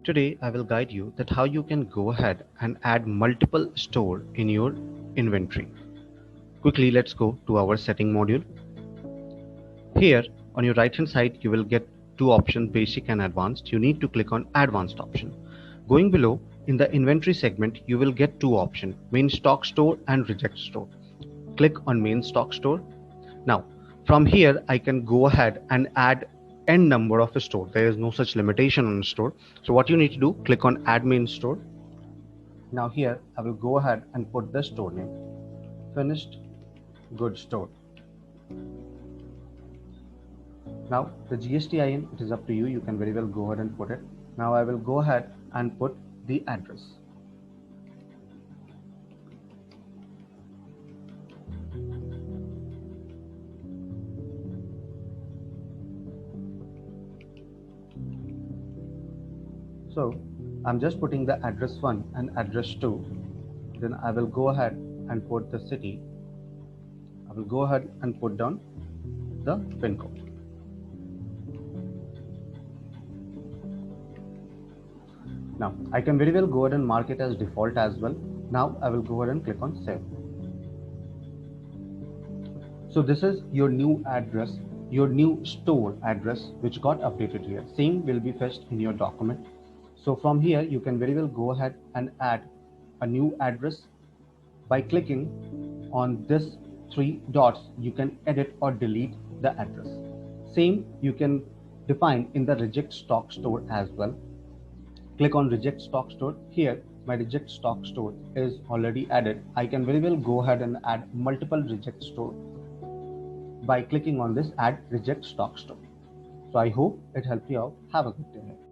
Today I will guide you that how you can go ahead and add multiple store in your inventory. Quickly, let's go to our setting module. Here on your right hand side you will get two options, basic and advanced. You need to click on advanced option. Going below in the inventory segment you will get two options, main stock store and reject store. Click on main stock store. Now from here I can go ahead and add n number of a store. There is no such limitation on store. So what you need to do, click on add main store. Now here I will go ahead and put the store name, finished goods store. Now the GSTIN, it is up to you. You can very well go ahead and put it. Now I will go ahead and put the address. So I'm just putting the address 1 and address 2. Then I will go ahead and put the city. I will go ahead and put down the pin code. Now I can very well go ahead and mark it as default as well. Now I will go ahead and click on save. So this is your new address, your new store address which got updated here. Same will be fetched in your document. So from here you can very well go ahead and add a new address by clicking on this three dots. You can edit or delete the address. Same you can define in the reject stock store as well. Click on reject stock store. Here my reject stock store is already added. I can very well go ahead and add multiple reject store by clicking on this add reject stock store. So I hope it helped you out. Have a good day.